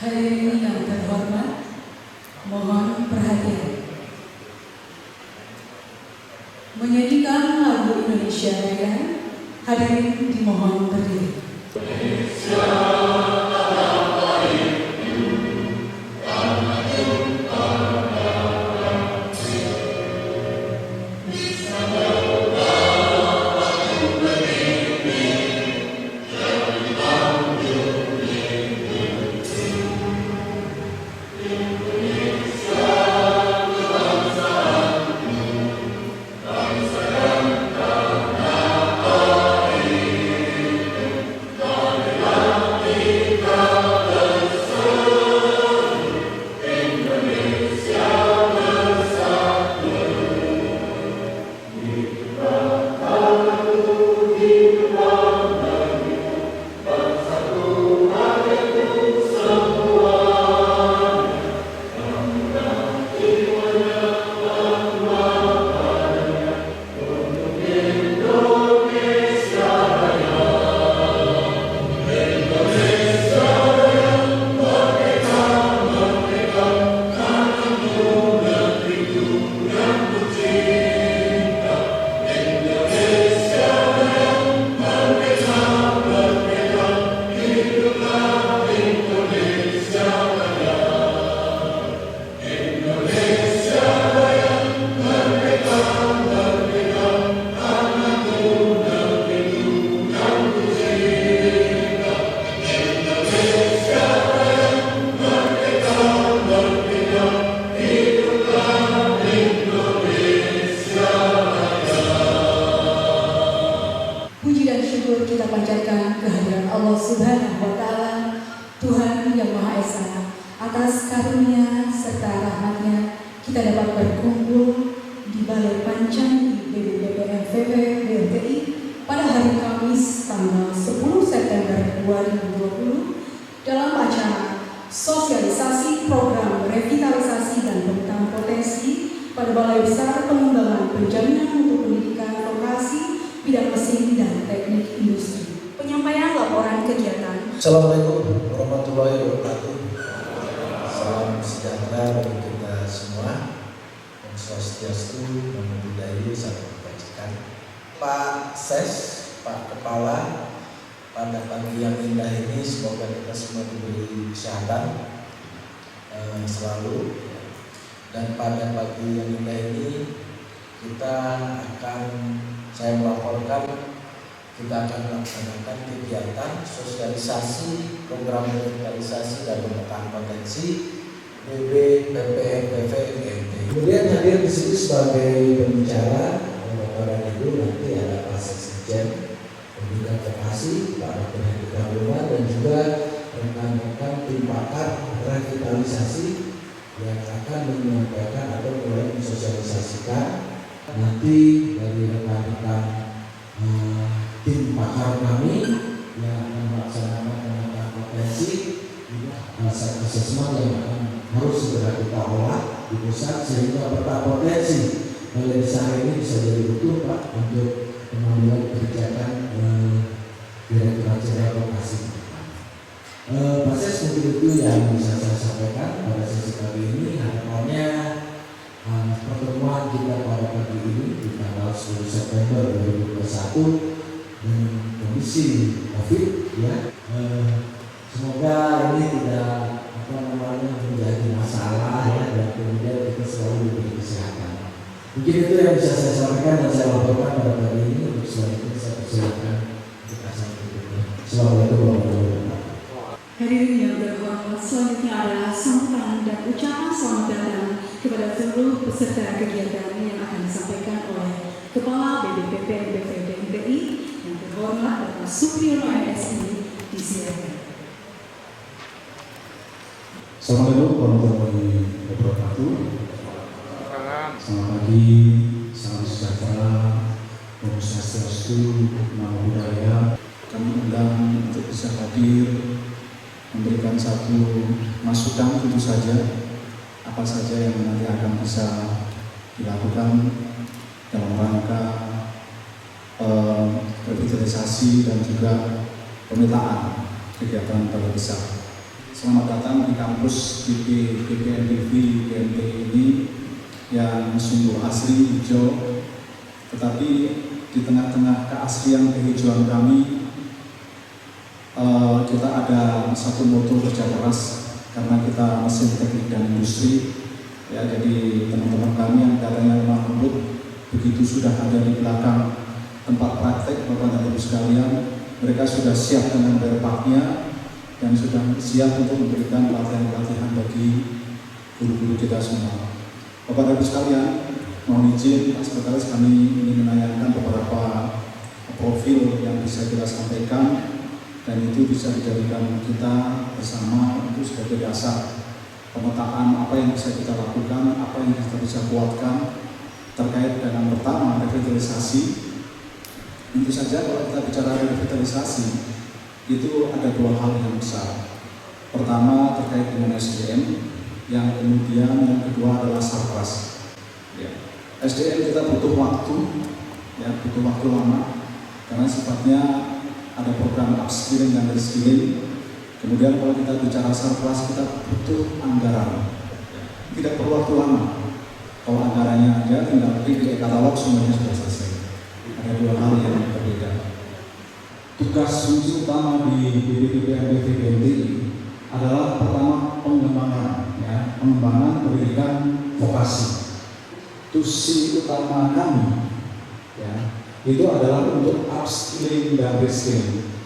Hadirin yang terhormat, mohon perhatian. Menyanyikan lagu Indonesia Raya, hadirin dimohon berdiri. Kita panjatkan kehadiran Allah Subhanahu wa Ta'ala, Tuhan yang Maha Esa, atas karunia serta rahmatnya kita dapat berkumpul di Balai Pancang BPPMVP BNTI pada hari Kamis tanggal 10 September 2020 dalam acara sosialisasi program revitalisasi dan pembentangan potensi pada Balai Besar Pengembangan Penjaminan untuk Pendidikan Vokasi Bidang Mesin dan Teknik Industri. Penyampaian laporan kegiatan. Assalamualaikum warahmatullahi wabarakatuh. Salam sejahtera bagi kita semua. Om Swastiastu, Namo Buddhaya, salam kebajikan. Pak Ses, Pak Kepala, pada pagi yang indah ini semoga kita semua diberi kesehatan selalu. Dan pada pagi yang indah ini saya melaporkan kita akan melaksanakan kegiatan sosialisasi program revitalisasi dan pemetaan potensi BPPMVP BNT. Kemudian hadir di sini sebagai pembicara pemaparan itu nanti ada Pak Sekjen Pendidikan Vokasi, Pak Dr. Hendika Rumah, dan juga rekan-rekan tim pakar revitalisasi yang akan menyampaikan atau mulai mensosialisasikan. Nanti dari rekan-rekan tim pakar kami yang akan melaksanakan pemetaan potensi satu asesmen yang harus segera kita olah di pusat sehingga peta potensi Balai Besar ini bisa jadi betul Pak untuk pengambilan kebijakan Direktorat Jenderal Vokasi. Pak Ses, mungkin itu yang bisa saya sampaikan pada sesi kali ini. Harapannya pertemuan kita pada pagi ini di tanggal 10 September 2021 dengan kondisi COVID ya, semoga ini tidak menjadi masalah ya, dan kemudian kita selalu diberi kesehatan. Mungkin itu yang bisa saya sampaikan dan saya laporkan pada pagi ini. Untuk selanjutnya saya persilakan kita sampaikan. Assalamualaikum warahmatullahi wabarakatuh. Hadirin yang berhormat, selanjutnya adalah sambutan dan ucapan selamat datang kepada seluruh peserta kegiatan yang akan disampaikan oleh Kepala BPPP BNTI yang terhormat Bapak Supriyono MSI disilakan. Assalamualaikum warahmatullahi wabarakatuh. Selamat pagi, salam sejahtera, Om Swastiastu, Namo Buddhaya. Kami undang untuk bisa hadir memberikan satu masukan tentu saja apa saja yang nanti akan bisa dilakukan dalam rangka revitalisasi dan juga pemetaan kegiatan Balai Besar. Selamat datang di kampus BPNBV BMT ini yang sungguh asri hijau, tetapi di tengah-tengah keasrian kehijauan kami, kita ada satu moto kerja keras karena kita mesin teknik dan industri. Ya, jadi teman-teman kami yang datangnya lemah lembut, begitu sudah ada di belakang tempat praktek, Bapak dan Ibu sekalian, mereka sudah siap dengan berpaknya dan sudah siap untuk memberikan pelatihan-pelatihan bagi guru-guru kita semua. Bapak dan Ibu sekalian, mohon izin Pak Sekretaris, kami ingin menanyakan beberapa profil yang bisa kita sampaikan dan itu bisa dijadikan kita bersama untuk sebagai dasar pemetaan apa yang bisa kita lakukan, apa yang kita bisa kuatkan terkait dengan pertama revitalisasi. Tentu saja kalau kita bicara revitalisasi itu ada dua hal yang besar. Pertama terkait dengan SDM, yang kemudian yang kedua adalah sarpras. Ya. SDM kita butuh waktu, ya, butuh waktu lama karena sifatnya ada program upskilling dan reskilling. Kemudian kalau kita bicara sarpras kita butuh anggaran, tidak perlu waktu lama. Kalau anggarannya aja tinggal klik di katalog semuanya sudah selesai. Ada dua hal yang berbeda. Tugas kunci utama di BPNBV BMT adalah pertama pengembangan, ya, pengembangan pendidikan vokasi. Tusi utama kami, ya, itu adalah untuk upskilling dan reskilling.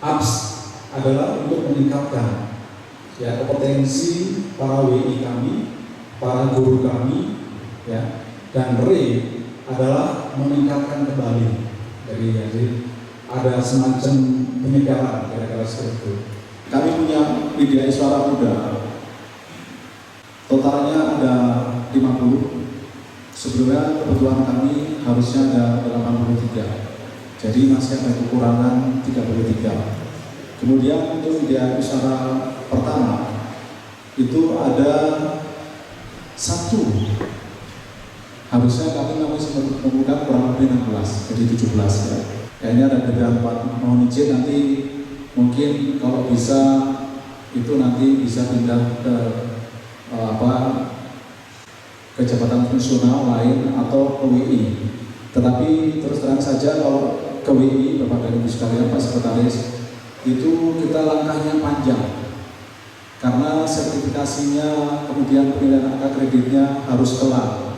Ups adalah untuk meningkatkan, ya, kompetensi para WI kami, para guru kami, ya, dan re adalah meningkatkan kembali. Jadi ada semacam penyegaran kira-kira seperti itu. Kami punya media suara muda, totalnya ada 50. Sebelumnya kebutuhan kami harusnya ada 83, jadi masih ada kekurangan 33. Kemudian untuk media usaha pertama itu ada 1, harusnya kami masih membuka kurang lebih 16, jadi 17 ya. Kayaknya ada beberapa, mohon izin nanti mungkin kalau bisa itu nanti bisa pindah ke ke jabatan fungsional lain atau ke WI. Tetapi terus terang saja kalau ke WI, Bapak dan Ibu sekalian, Pak Sekretaris, itu kita langkahnya panjang karena sertifikasinya kemudian penilaian angka kreditnya harus kelar.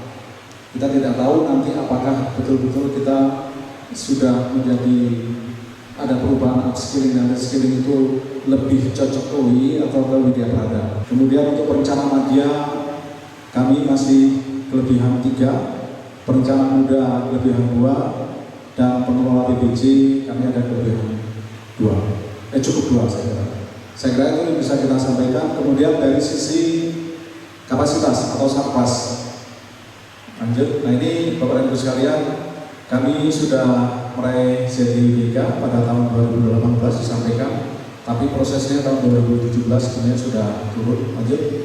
Kita tidak tahu nanti apakah betul-betul kita sudah menjadi ada perubahan upskilling dan reskilling itu lebih cocok ke WI atau ke Widya Prada. Kemudian untuk perencana media kami masih kelebihan 3, perencana muda kelebihan 2, dan pengelola PBJ kami ada kelebihan 2. Cukup 2 saya kira. Saya kira itu yang bisa kita sampaikan. Kemudian dari sisi kapasitas atau sarpas, lanjut. Nah ini Bapak dan Ibu sekalian, kami sudah meraih ZIWK pada tahun 2018 disampaikan, tapi prosesnya tahun 2017 sebenarnya sudah turun. Lanjut.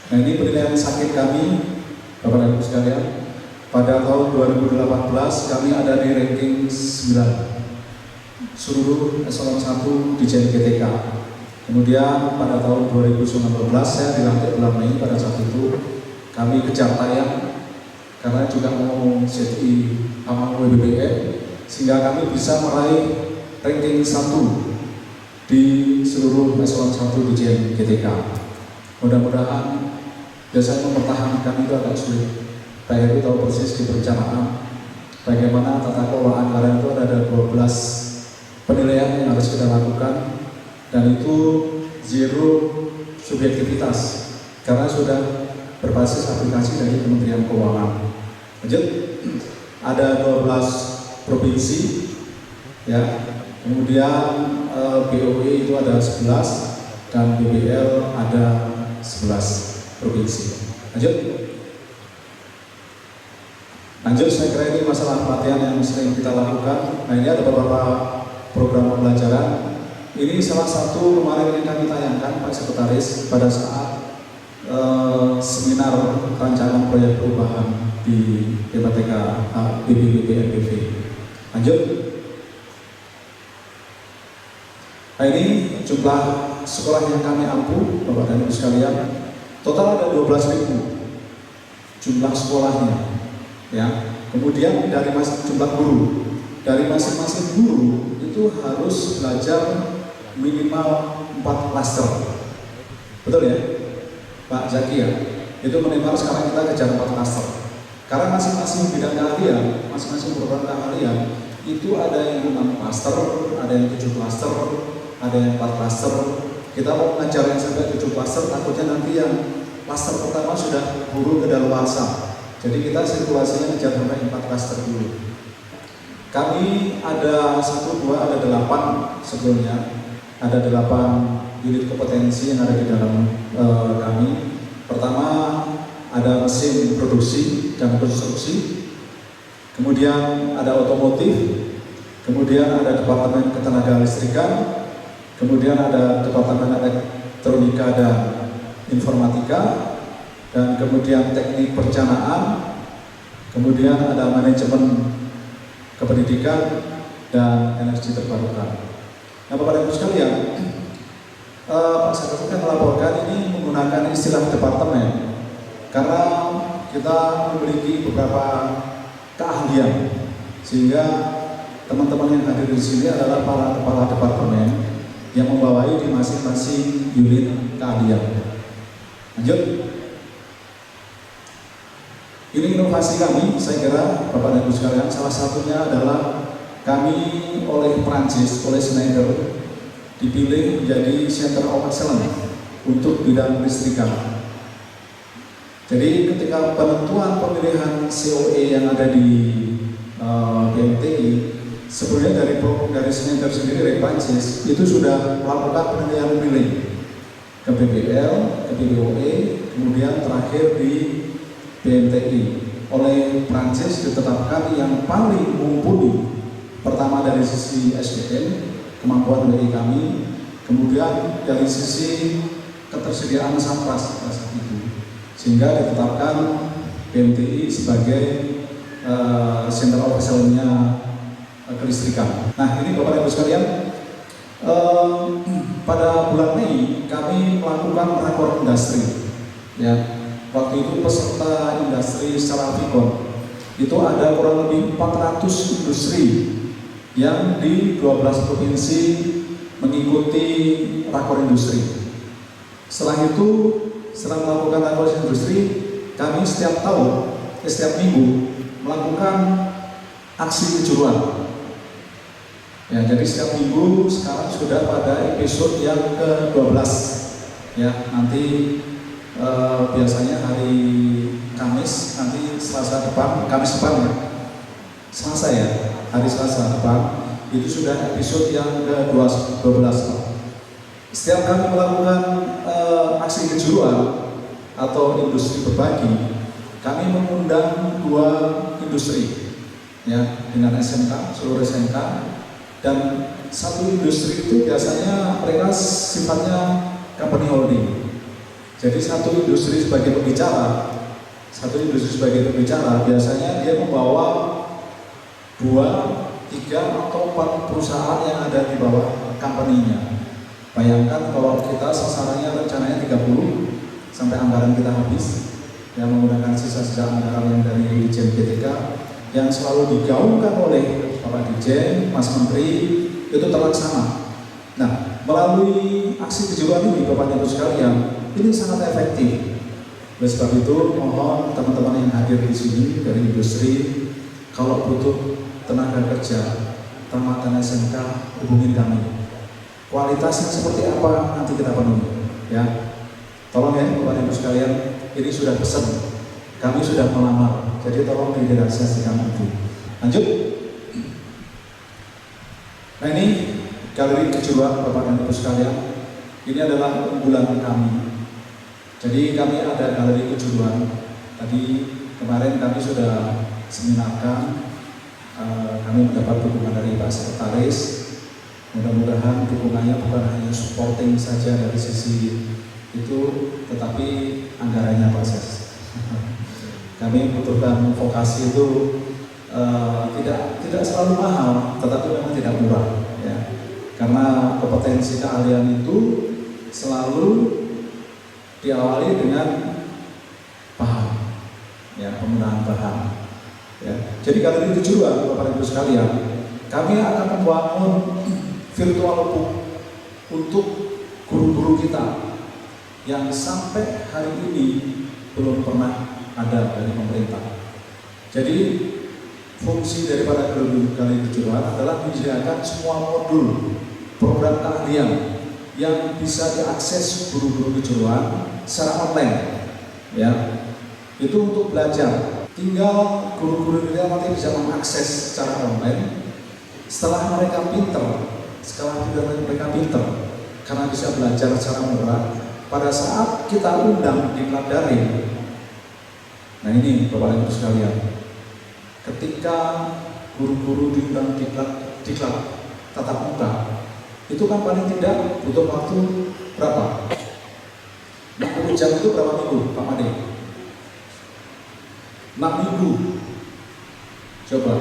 Nah ini penilaian sakit kami, Bapak dan Ibu sekalian, pada tahun 2018 kami ada di ranking 9 seluruh eselon 1 di JNGTK. Kemudian pada tahun 2019 saya dilantik bulan Mei, pada saat itu kami kejar tayang karena juga mau ZI sama WBBM, sehingga kami bisa meraih ranking 1 di seluruh eselon 1 di JNGTK. Mudah-mudahan, biasanya mempertahankan itu agak sulit. Pak Heru tahu persis di perencanaan bagaimana tata kelola anggaran itu ada 12 penilaian yang harus kita lakukan, dan itu zero subjektivitas karena sudah berbasis aplikasi dari Kementerian Keuangan. Lanjut, ada 12 provinsi, ya. Kemudian BOE itu ada 11 dan BBL ada 11 provinsi. Lanjut, saya kira ini masalah pelatihan yang sering kita lakukan. Nah ini ada beberapa program pembelajaran. Ini salah satu kemarin yang kami tayangkan Pak Sekretaris pada saat seminar rancangan proyek perubahan di PPTK BPNBV. Lanjut. Nah ini jumlah sekolah yang kami ampu, Bapak dan Ibu sekalian, total ada 12.000 jumlah sekolahnya, ya. Kemudian dari jumlah guru, dari masing-masing guru itu harus belajar minimal 4 klaster, betul ya, Pak Zaki ya? Itu minimal sekarang kita kejar 4 klaster. Karena masing-masing bidang keahlian, masing-masing program keahlian itu ada yang 6 klaster, ada yang 7 klaster, ada yang 4 klaster. Kita mau mengajar yang sampai 7 klaster, takutnya nanti yang klaster pertama sudah buru kedaluarsa. Jadi kita sirkulasinya ngejar sampai 4 klaster dulu. Kami ada 1, 2, ada 8 sebelumnya. Ada 8 unit kompetensi yang ada di dalam kami. Pertama ada mesin produksi dan konstruksi, kemudian ada otomotif, kemudian ada departemen ketenaga listrikan, kemudian ada departemen elektronika dan informatika, dan kemudian teknik perencanaan, kemudian ada manajemen kependidikan dan energi terbarukan. Nah, Bapak dan Ibu sekalian, Pak Sekretariat kan melaporkan ini menggunakan istilah departemen karena kita memiliki beberapa keahlian, sehingga teman-teman yang hadir di sini adalah para kepala departemen yang membawahi di masing-masing unit keahlian. Lanjut. Ini inovasi kami, saya kira Bapak dan Ibu sekalian, salah satunya adalah kami oleh Prancis, oleh Schneider dipilih menjadi Center of Excellence untuk bidang listrikan. Jadi ketika penentuan pemilihan COE yang ada di BMTI, sebenarnya dari Schneider sendiri, dari Prancis, itu sudah melakukan penilaian pilih ke BBL, ke BBOE, kemudian terakhir di BMTI. Oleh Prancis ditetapkan yang paling mumpuni, pertama dari sisi SDM, kemampuan dari kami, kemudian dari sisi ketersediaan sampras saat itu, sehingga ditetapkan BMTI sebagai Center of Excellence-nya kelistrikan. Nah, ini Bapak Ibu sekalian, pada bulan Mei kami melakukan rakor industri. Ya, waktu itu peserta industri secara Vicon itu ada kurang lebih 400 industri yang di 12 provinsi mengikuti rakor industri. Setelah itu, setelah melakukan rakor industri, kami setiap minggu melakukan aksi kejuruan. Ya, jadi setiap minggu sekarang sudah pada episode yang ke-12. Ya, nanti biasanya hari Kamis, nanti Selasa depan, Kamis depan ya, Selasa ya, hari Selasa depan itu sudah episode yang ke-12. Setiap kami melakukan aksi kejuruan atau industri berbagi, kami mengundang 2 industri ya, dengan SMK, seluruh SMK, dan satu industri itu biasanya mereka sifatnya company holding. Jadi satu industri sebagai pembicara biasanya dia membawa 2, 3, atau 4 perusahaan yang ada di bawah company-nya. Bayangkan kalau kita sasarannya rencananya 30 sampai anggaran kita habis, yang menggunakan sisa-sisa anggaran yang dari Dirjen GTK yang selalu digaungkan oleh Bapak Dirjen, Mas Menteri, itu terlaksana. Nah, melalui aksi kejuruan ini Bapak Ibu sekalian, ini sangat efektif. Oleh sebab itu, mohon teman-teman yang hadir di sini dari industri, kalau butuh tenaga kerja tamatan SMK, hubungin kami. Kualitasnya seperti apa nanti kita penuhi, ya. Tolong ya Bapak Ibu sekalian, ini sudah pesan, kami sudah melamar, jadi tolong direalisasikan itu. Lanjut. Nah, ini galeri kejuruan Bapak dan Ibu sekalian, ini adalah unggulan kami. Jadi kami ada galeri kejuruan. Tadi kemarin kami sudah seminarkan, kami mendapat dukungan dari Pak Sekretaris. Mudah-mudahan dukungannya bukan hanya supporting saja dari sisi itu, tetapi anggarannya Pak Ses. Kami membutuhkan vokasi itu tidak selalu mahal, tetapi memang tidak murah, ya. Karena kompetensi keahlian itu selalu diawali dengan paham, ya, penggunaan paham. Ya. Jadi kalau ini tujuan Bapak Ibu sekalian, kami akan membangun virtual book untuk guru-guru kita yang sampai hari ini belum pernah ada dari pemerintah. Jadi fungsi daripada guru kali tujuan adalah menyediakan semua modul program keahlian yang bisa diakses guru-guru kejuruan secara online, ya. Itu untuk belajar. Tinggal guru-guru kita nanti bisa mengakses secara online. Setelah mereka pinter, karena bisa belajar secara murah, pada saat kita undang di daring. Nah ini Bapak Ibu sekalian, ketika guru-guru diundang di tatap muka, itu kan paling tidak butuh waktu berapa? 60 jam itu berapa minggu Pak Made? 6 minggu. Coba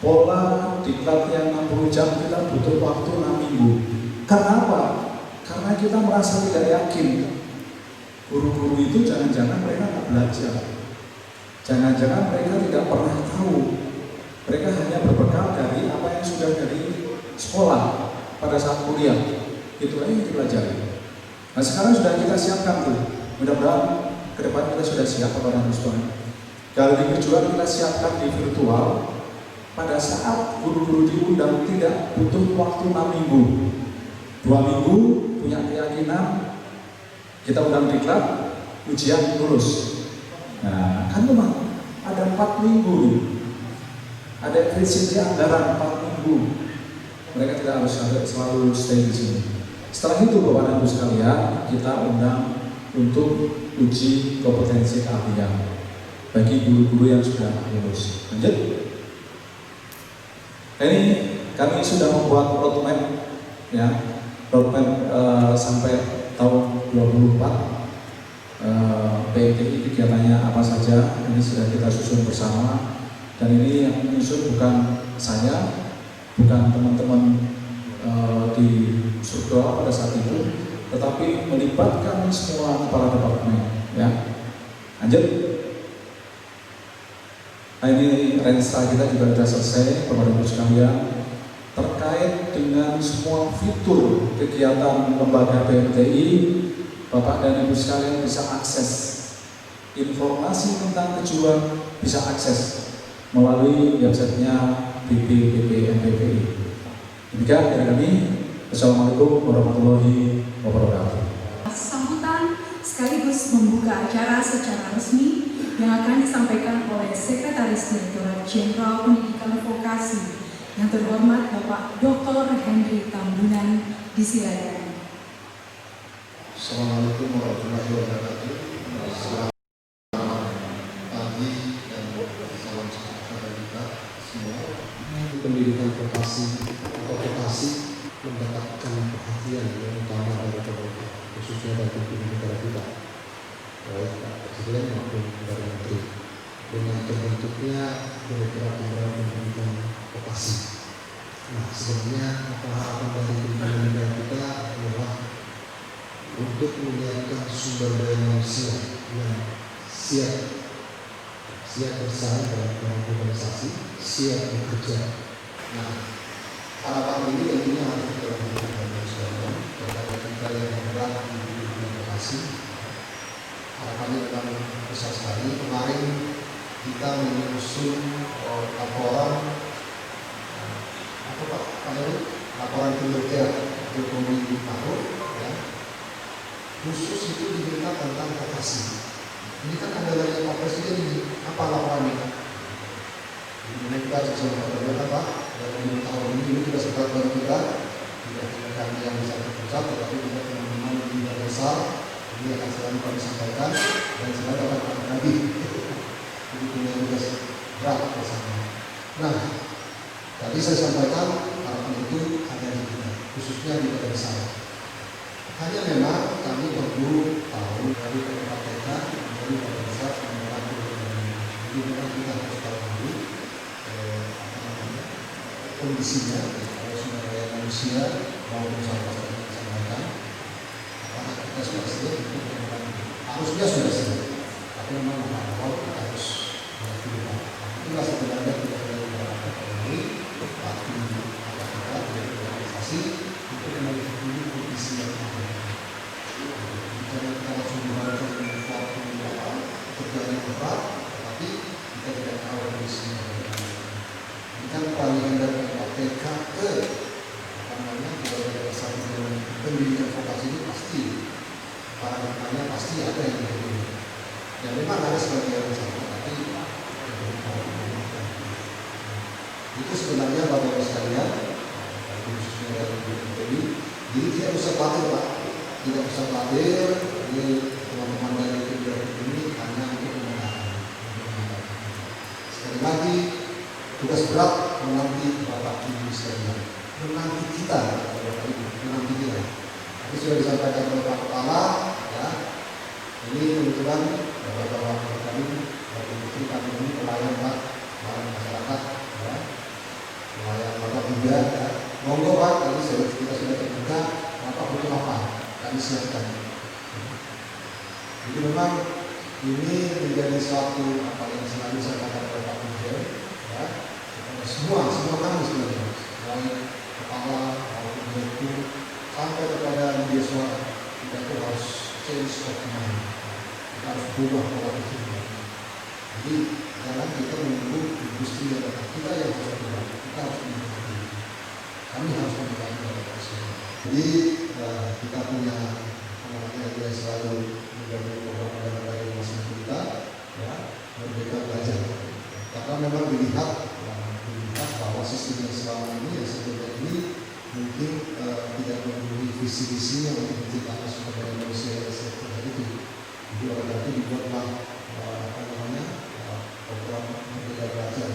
pola diklat yang 60 jam kita butuh waktu 6 minggu. Karena apa? Karena kita merasa tidak yakin guru-guru itu jangan-jangan mereka tidak belajar, jangan-jangan mereka tidak pernah tahu, mereka hanya berbekal dari apa yang sudah dari sekolah pada saat kuliah, itu aja yang dipelajari. Nah sekarang sudah kita siapkan tuh, mudah-mudahan ke depan kita sudah siap Bapak dan Ibu. Kalau di kejuruan kita siapkan di virtual, pada saat guru-guru diundang tidak butuh waktu 6 minggu, 2 minggu punya keyakinan, kita undang diklat, ujian lulus. Nah kan memang ada 4 minggu nih, ada efisiensi anggaran 4 minggu, mereka tidak harus selalu stay di sini. Setelah itu Bapak dan Ibu sekalian, kita undang untuk uji kompetensi keahlian bagi guru-guru yang sudah lulus. Lanjut. Ini kami sudah membuat roadmap, ya, roadmap sampai tahun 2024. PTI kegiatannya apa saja, ini sudah kita susun bersama. Dan ini yang menyusun bukan saya, bukan teman-teman di Surga pada saat itu, tetapi melibatkan semua kepala departemen, ya. Lanjut. Nah ini Renstra kita juga sudah selesai Bapak Ibu sekalian, terkait dengan semua fitur kegiatan lembaga PMTI. Bapak dan Ibu sekalian bisa akses informasi tentang kejuruan, bisa akses melalui websitenya BPPPMPPI. Demikian dari kami. Assalamualaikum warahmatullahi wabarakatuh. Sambutan sekaligus membuka acara secara resmi yang akan disampaikan oleh Sekretaris Direktorat Jenderal Pendidikan Vokasi yang terhormat Bapak Dr. Henry Tambunan, disilakan. Assalamualaikum warahmatullahi wabarakatuh. Selamat pagi dan salam sejahtera kita semua. Pendidikan vokasi atau vokasi mendapatkan perhatian yang utama dari pemerintah, khususnya dari pimpinan negara kita, baik Pak Presiden maupun dari Menteri, dengan terbentuknya Direktorat Jenderal Pendidikan Vokasi. Nah, sebenarnya apa harapan dari pimpinan negara kita adalah untuk menyiapkan sumber daya manusia yang siap bersaing dalam globalisasi, siap bekerja. Nah, harapan ini tentunya harus kita lakukan dengan sekalian kepada kita yang bergerak di bidang vokasi. Harapannya memang besar sekali. Kemarin kita menyusun laporan laporan kinerja Jokowi Maruf, ya, khusus itu diminta tentang vokasi. Ini kan andalanya Pak Presiden ini, apa laporannya? Ini kita sesuai dengan apa? Dalam tahun ini kita sempat baru kita tidak kami yang bisa terpusat, tetapi juga teman-teman di tingkat besar ini akan selalu kami sampaikan dan selalu akan kami tagih. Ini punya tugas berat bersama. Nah, tadi saya sampaikan harapan itu ada di kita, khususnya di tingkat besar. Hanya memang kami perlu tahu dari KPK, dari tingkat besar, jadi memang kita harus tahu dulu kondisinya, sumber daya manusia maupun sampah yang disampaikan. sudah siap, harusnya sudah siap. Tapi memang awal kita harus melakukan. Itulah sebenarnya kita melakukan ini, waktu kita organisasi untuk mengikuti visi yang ada. Jangan kita langsung membangun suatu kerjaan yang berat, tetapi kita tidak tahu visinya bagaimana. Ini kan pengalihan dari KPK ke pendidikan vokasi ini pasti paradigmanya pasti ada yang berbeda. Ya memang ada sebagian yang sama, tapi itu sebenarnya Bapak-Bapak sekalian, khususnya dari BPI, jadi tidak usah khawatir Pak, tidak usah khawatir. Ini teman-teman dari BPI ini hanya untuk mengenalkan. Sekali lagi, tugas berat menanti Bapak Ibu sekalian, menanti kita, menanti kita. Ini sudah disampaikan oleh Pak Kepala, ya. Ini kebetulan Bapak-Bapak kami, Bapak Menteri kami ini pelayan Pak, pelayan masyarakat, ya. Pelayan Bapak juga, ya. Monggo Pak, tadi kita sudah terbuka, Bapak butuh apa? Kami siapkan. Jadi memang ini menjadi suatu apa yang selalu saya katakan oleh Pak Menteri, ya. Semua kami sebenarnya, baik kepala, maupun direktur, sampai kepada media suara, kita itu harus change of mind, kita harus berubah pola pikir. Jadi jangan kita menunggu industri yang datang, kita yang harus berubah, kita harus mengikuti. Kami harus mengikuti pada tersebut. Jadi kita punya namanya yang selalu menjadi program dari masing-masing kita, ya, Merdeka Belajar. Karena memang dilihat bahwa sistem yang selama ini yang sebelumnya ini mungkin tidak memenuhi visi-visinya untuk menciptakan sumber daya manusia yang seperti itu. Jadi oleh karena itu dibuatlah program Merdeka Belajar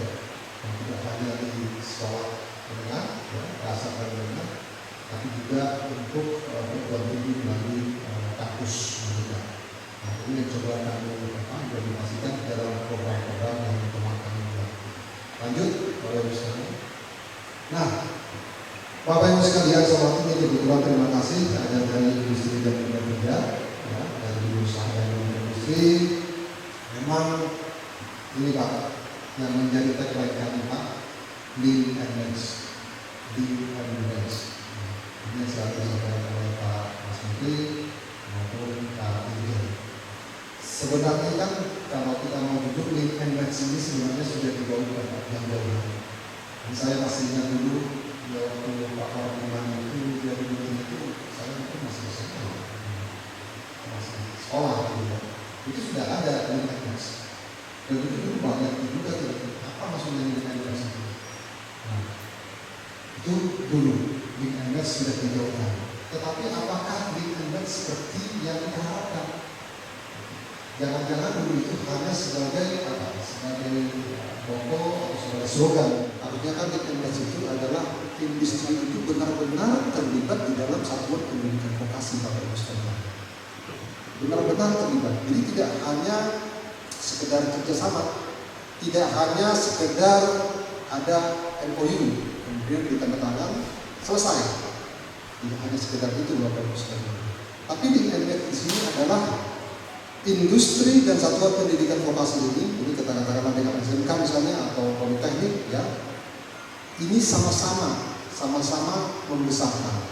yang tidak hanya di sekolah menengah, ya, dasar dan menengah, tapi juga untuk perguruan tinggi melalui kampus Merdeka. Nah, ini yang coba kami implementasikan dalam program-program yang telah kami buat. Lanjut, Bapak Ibu sekalian. Nah, Bapak Ibu sekalian, soal ini kebetulan terima kasih ada dari industri dan berbeda, ya, dari usaha dan industri. Memang ini Pak yang menjadi tagline kami Pak, Lean and Manage, Lean and Manage. Ini yang selalu disampaikan oleh Pak Mas Menteri maupun Pak Dirjen. Sebenarnya kan kalau kita mau duduk Lean and Manage ini sebenarnya sudah digaungkan yang jauh. Saya masih ingat dulu waktu Pak Warman itu dia dulu itu saya itu masih sekolah, gitu. Itu sudah ada Lean and Manage. Dan itu dulu banyak juga apa maksudnya Lean and Manage itu. Nah, itu dulu Lean and Manage sudah digaungkan. Tetapi apakah Lean and Manage seperti yang kita harapkan? Jangan-jangan dulu itu hanya sebagai apa? Sebagai logo atau sebagai slogan. Artinya kan Lean itu adalah industri itu benar-benar terlibat di dalam satuan pendidikan vokasi Bapak Ibu sekalian. Benar-benar terlibat. Jadi tidak hanya sekedar kerjasama, tidak hanya sekedar ada MOU kemudian ditandatangan selesai. Tidak hanya sekedar itu Bapak Ibu sekalian. Tapi di sini adalah industri dan satuan pendidikan vokasi ini katakanlah dengan SMK misalnya atau politeknik, ya, ini sama-sama membesarkan.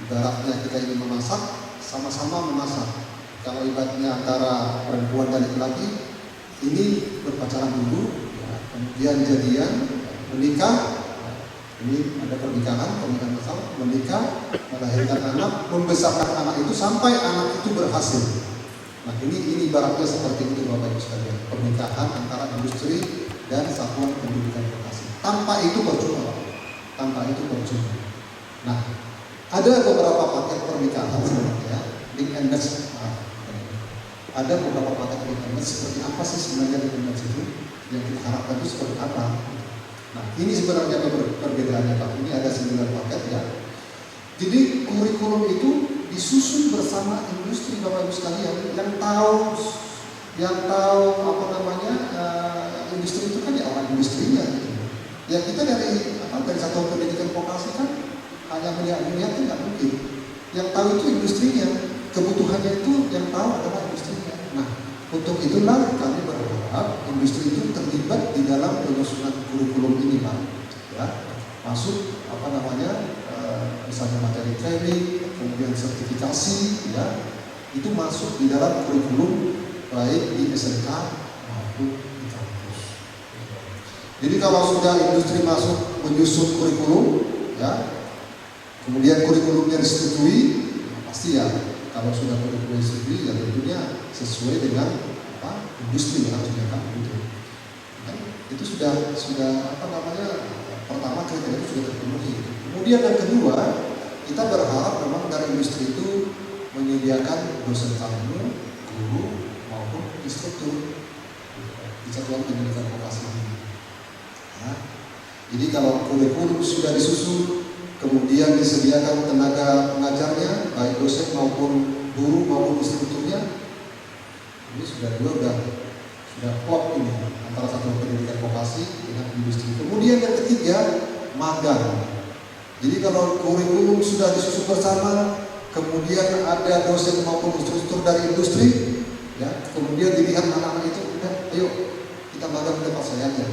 Ibaratnya kita ingin memasak, sama-sama memasak. Kalau ibaratnya antara perempuan dan laki-laki, ini berpacaran dulu, ya, kemudian jadian, menikah, ini ada pernikahan masal, menikah, melahirkan anak, membesarkan anak itu sampai anak itu berhasil. Nah ini ibaratnya seperti itu Bapak Ibu sekalian, pernikahan antara industri dan satuan pendidikan vokasi. Tanpa itu percuma, tanpa itu percuma. Nah, ada beberapa paket pernikahan sebenarnya, Lean and Manage. Ada beberapa paket Lean and Manage seperti apa sih sebenarnya Lean and Manage itu? Yang kita harapkan itu seperti apa? Nah, ini sebenarnya perbedaannya Pak. Ini ada 9 paket ya. Jadi kurikulum itu disusun bersama industri Bapak Ibu sekalian yang tahu apa namanya industri itu kan ya orang industrinya gitu. Ya kita dari satuan pendidikan vokasi kan hanya melihat nggak mungkin. Yang tahu itu industrinya. kebutuhannya itu yang tahu adalah industrinya. Nah, untuk itulah kami berharap industri itu terlibat di dalam penyusunan kurikulum ini, Pak. Ya, masuk misalnya materi training, kemudian sertifikasi, ya, itu masuk di dalam kurikulum baik di SMK maupun di kampus. Jadi kalau sudah industri masuk menyusun kurikulum, ya, kemudian kurikulumnya disetujui, pasti ya kalau sudah kurikulum disetujui ya tentunya sesuai dengan industri yang harus dilakukan gitu. Dan itu sudah pertama kriteria itu sudah terpenuhi. Kemudian yang kedua, kita berharap memang dari industri itu menyediakan dosen tamu, guru maupun instruktur di satuan pendidikan vokasi ini. Ya. Jadi kalau kurikulum sudah disusun, kemudian disediakan tenaga pengajarnya, baik dosen maupun guru maupun instrukturnya, ini sudah klop ini antara satuan pendidikan vokasi dengan industri. Kemudian yang ketiga, magang. Jadi kalau kurikulum sudah disusun bersama, kemudian ada dosen maupun instruktur dari industri, ya, kemudian dilihat anak-anak itu, ayo kita magang ke tempat saya aja.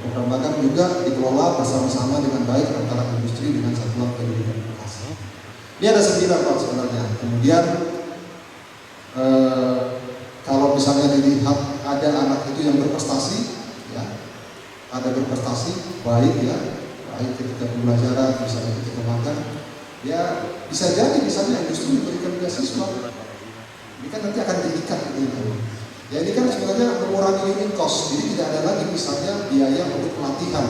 Program magang juga dikelola bersama-sama dengan baik antara industri dengan satuan pendidikan vokasi. Ini ada 9 Pak sebenarnya. Kemudian kalau misalnya dilihat ada anak itu yang berprestasi, ya, ada berprestasi baik ya, baik ketika pembelajaran, misalnya ketika magang, ya bisa jadi misalnya industri memberikan beasiswa. Ini kan nanti akan diikat gitu. Ya ini kan sebenarnya mengurangi unit cost, jadi tidak ada lagi misalnya biaya untuk pelatihan.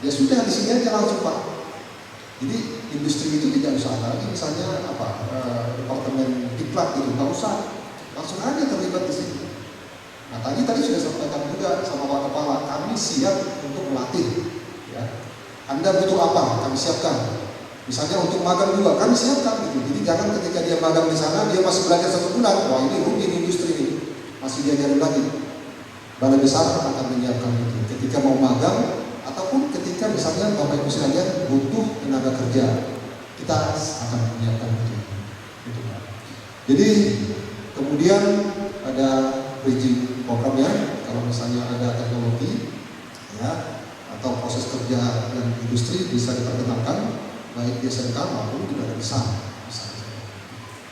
Ya sudah di sini aja langsung Pak. Jadi industri itu tidak usah lagi misalnya departemen diklat gitu, nggak usah, langsung aja terlibat di sini. Nah tadi sudah sampaikan juga sama Pak Kepala, kami siap untuk melatih. Ya. Anda butuh apa? Kami siapkan. Misalnya untuk magang juga kami siapkan gitu. Jadi jangan ketika dia magang di sana dia masih belajar 1 bulan, wah ini rugi di industri ini. Masih diajarin lagi. Balai besar akan menyiapkan itu. Ketika mau magang ataupun ketika misalnya Bapak Ibu sekalian butuh tenaga kerja, kita akan menyiapkan itu. Jadi kemudian ada bridging programnya. Kalau misalnya ada teknologi, ya, atau proses kerja yang industri bisa diperkenalkan baik di SMK maupun di balai besar.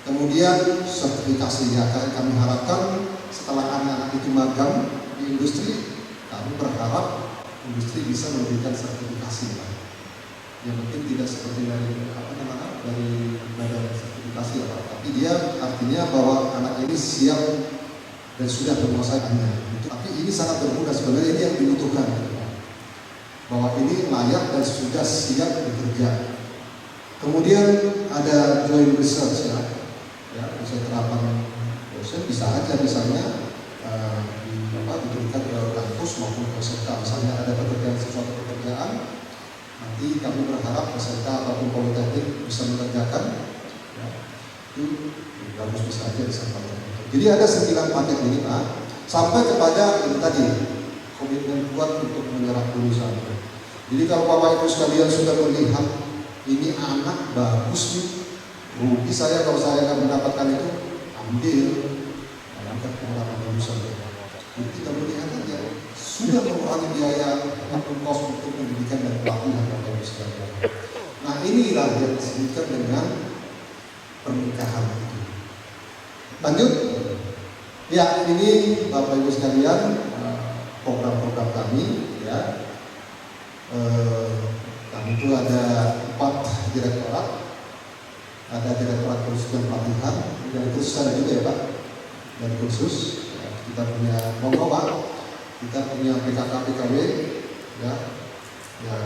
Kemudian sertifikasi ya, kami harapkan setelah anak-anak itu magang di industri, kami berharap industri bisa memberikan sertifikasi. Yang penting tidak seperti dari badan sertifikasi, tapi dia artinya bahwa anak ini siap dan sudah menguasainya. Tapi ini sangat berguna sebenarnya, ini yang dibutuhkan, bahwa ini layak dan sudah siap bekerja. Kemudian ada joint research ya, bisa terapan dosen bisa aja misalnya diberikan ke kampus maupun ke SMK. Misalnya ada sesuatu pekerjaan, nanti kami berharap SMK ataupun politeknik bisa mengerjakan, ya, itu bagus bisa aja disampaikan. Jadi ada 9 paket ini Pak, sampai kepada ini tadi komitmen kuat untuk menyerap lulusan. Jadi kalau Bapak Ibu sekalian sudah melihat ini anak bagus nih, rugi saya kalau saya nggak mendapatkan itu, ambil angkat pengeluaran lulusan. Jadi kita melihat aja sudah mengurangi biaya untuk kos untuk pendidikan dan pelatihan Bapak Ibu sekalian. Nah inilah yang disebutkan dengan pernikahan itu. Lanjut, ya ini Bapak Ibu sekalian program-program kami ya. Kami itu ada 4 direktorat, ada direktorat khusus dan pelatihan, dan khusus ada juga ya Pak, dan khusus ya, kita punya Pak, kita punya PKK-PKW ya,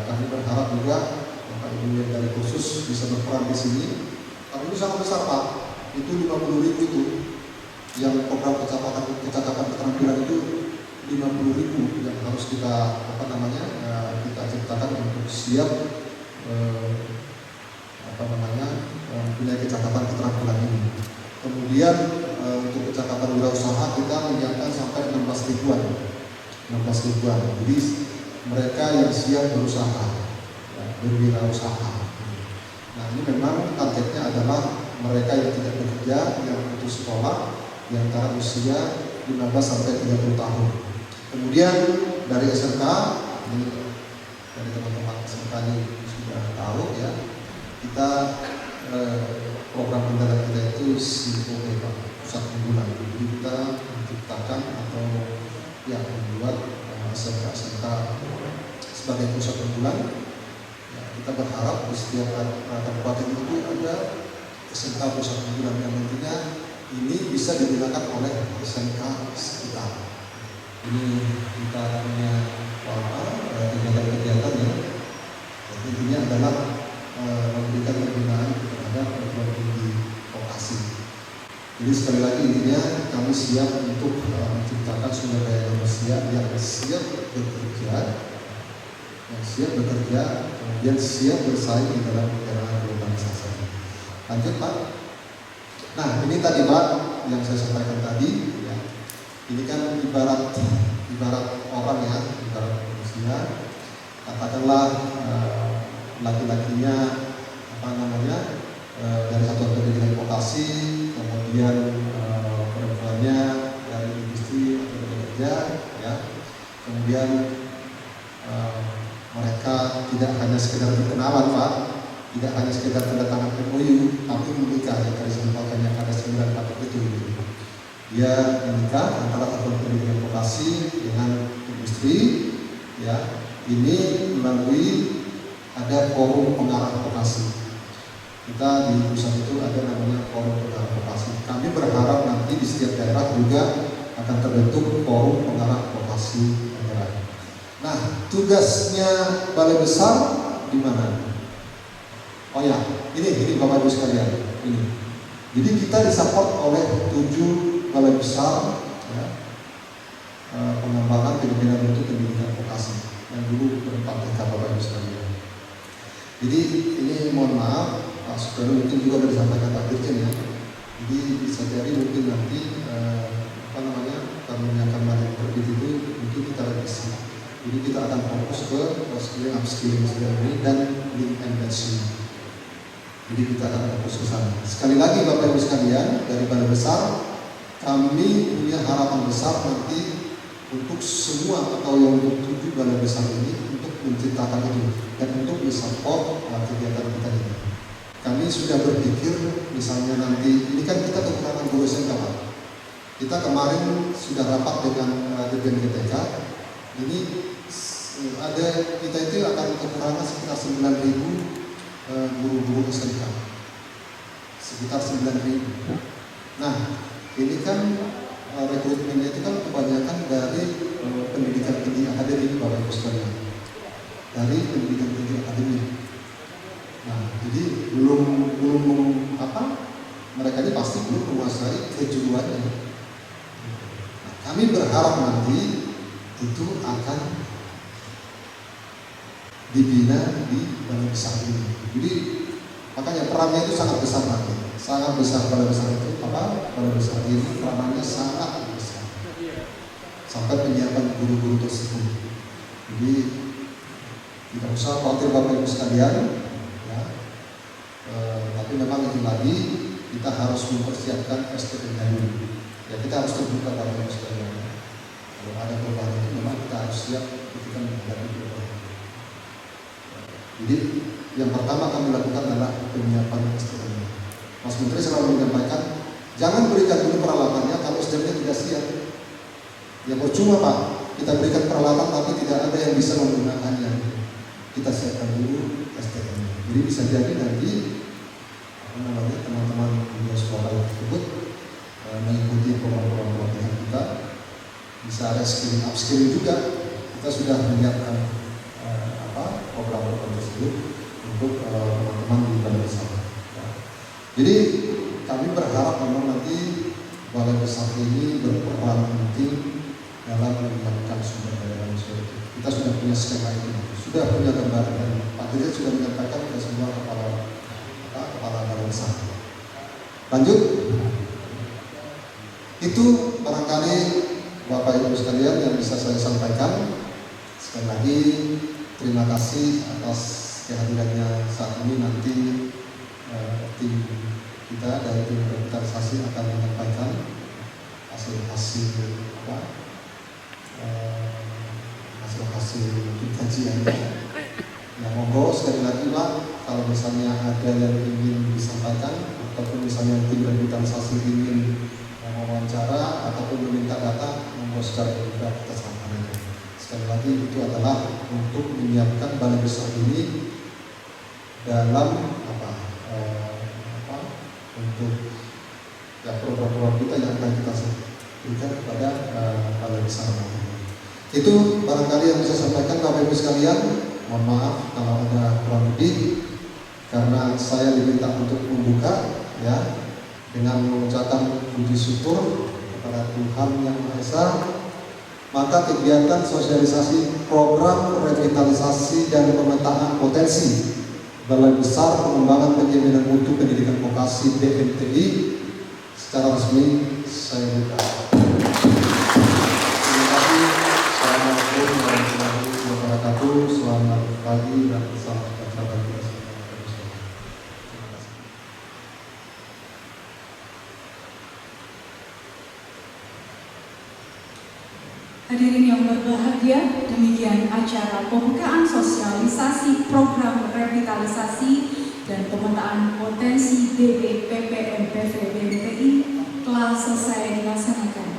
kami berharap juga Bapak Ibu yang dari khusus bisa berperan di sini. Tapi itu sangat besar Pak, itu 50.000 itu, yang program kecakapan keterampilan itu 50.000 yang harus kita kita ciptakan untuk siap punya kecakapan keterampilan ini. Kemudian untuk kecakapan wirausaha kita menyiapkan sampai 16 ribuan. Jadi mereka yang siap berusaha, ya, berwirausaha. Nah ini memang targetnya adalah mereka yang tidak bekerja, yang putus sekolah, yang antara usia 15 sampai 30 tahun. Kemudian dari SMK, ini dari teman-teman SMK ini sudah tahu ya, kita program andalan kita itu SIPOE, pusat unggulan. Jadi kita menciptakan atau ya membuat SMK sebagai pusat unggulan. Ya, kita berharap di setiap kabupaten itu ada SMK pusat unggulan yang nantinya ini bisa digunakan oleh SMK sekitar. Ini kita punya kegiatan-kegiatan ya. Intinya adalah memberikan pembinaan terhadap perguruan tinggi vokasi. Jadi sekali lagi intinya kami siap untuk menciptakan sumber daya manusia yang siap bekerja, kemudian siap bersaing di dalam era globalisasi. Lanjut Pak. Nah ini tadi Pak yang saya sampaikan tadi ya. Ini kan ibarat orang ya, ibarat manusia. Katakanlah laki-lakinya dari satuan pendidikan vokasi, kemudian perempuannya dari industri atau bekerja ya. Kemudian mereka tidak hanya sekedar berkenalan Pak, tidak hanya sekedar tanda tangan MOU, tapi menikah ya, dari sampaikan yang ada 9 paket itu. Dia menikah antara satuan pendidikan vokasi dengan industri ya. Ini melalui ada forum pengarah vokasi. Kita di pusat itu ada namanya forum pengarah vokasi. Kami berharap nanti di setiap daerah juga akan terbentuk forum pengarah vokasi daerah. Nah, tugasnya balai besar di mana? Oh ya, ini Bapak Ibu sekalian, ini. Jadi kita disupport oleh 7 balai besar ya, pengembangan pembinaan untuk pendidikan vokasi yang dulu berempat Bapak Ibu sekalian. Jadi ini mohon maaf, Pak Sugeng mungkin juga sudah disampaikan Pak Dirjen ya. Jadi bisa jadi mungkin nanti karena kemarin terbit itu mungkin kita revisi. Jadi kita akan fokus ke skilling, upskilling ini dan link and matching. Jadi kita akan fokus ke sana. Sekali lagi Bapak Ibu sekalian dari Balai Besar, kami punya harapan besar nanti untuk semua atau yang untuk 7 balai besar ini untuk menciptakan itu dan untuk mensupport kegiatan kita ini. Kami sudah berpikir misalnya nanti ini kan kita kekurangan guru SMK Pak. Kita kemarin sudah rapat dengan Dirjen GTK. Ini ada kita itu akan kekurangan sekitar 9.000 guru-guru SMK. Sekitar 9.000. Nah, ini kan rekrutmennya itu kan kebanyakan dari pendidikan tinggi akademik Bapak Ibu sekalian, dari pendidikan tinggi akademik. Nah, jadi belum mereka ini pasti belum menguasai kejuruannya. Nah, kami berharap nanti itu akan dibina di balai besar ini. Jadi makanya perannya itu sangat besar nanti. Sangat besar balai besar itu balai besar ini peranannya sangat besar sampai penyiapan guru-guru tersebut. Jadi tidak usah khawatir Bapak Ibu sekalian ya. Tapi memang itu lagi kita harus mempersiapkan STM dulu ya. Kita harus terbuka Bapak Ibu sekalian. Kalau ada perubahan itu memang kita harus siap ketika menghadapi perubahan. Jadi yang pertama kami lakukan adalah penyiapan STM. Mas Menteri selalu menyampaikan, jangan berikan dulu peralatannya kalau SDM-nya tidak siap. Ya percuma Pak, kita berikan peralatan tapi tidak ada yang bisa menggunakannya. Kita siapkan dulu SDM. Jadi bisa jadi nanti teman-teman di sekolah tersebut mengikuti program-program pelatihan kita, bisa ada skilling upskilling juga. Kita sudah menyiapkan program-program tersebut untuk teman-teman di balai besar. Jadi kami berharap memang nanti balai besar ini berperan penting dalam menyiapkan sumber daya manusia. Kita sudah punya skema itu, sudah punya gambaran dan Pak Dirjen sudah menyampaikan ke semua kepala balai besar. Lanjut, itu barangkali Bapak Ibu sekalian yang bisa saya sampaikan. Sekali lagi terima kasih atas kehadirannya saat ini. Nanti tim kita dari tim revitalisasi akan menyampaikan hasil-hasil kajiannya. Nah, monggo sekali lagi Pak, kalau misalnya ada yang ingin disampaikan ataupun misalnya tim revitalisasi ingin mewawancara ataupun meminta data, monggo secara terbuka kita sampaikan. Sekali lagi itu adalah untuk menyiapkan balai besar ini dalam untuk program-program kita yang akan kita berikan kepada balai besar ini. Itu barangkali yang bisa saya sampaikan Bapak Ibu sekalian. Mohon maaf kalau ada kurang lebih, karena saya diminta untuk membuka ya dengan mengucapkan puji syukur kepada Tuhan Yang Maha Esa. Maka kegiatan sosialisasi program revitalisasi dan pemetaan potensi Balai Besar Pengembangan Penjaminan Mutu Pendidikan Vokasi BMTI secara resmi saya buka. Terima kasih. Assalamualaikum warahmatullahi wabarakatuh. Selamat pagi dan selamat berjumpa lagi. Hadirin yang berbahagia, demikian acara pembukaan sosialisasi program revitalisasi dan pemetaan potensi DB PPM BMTI telah selesai dilaksanakan.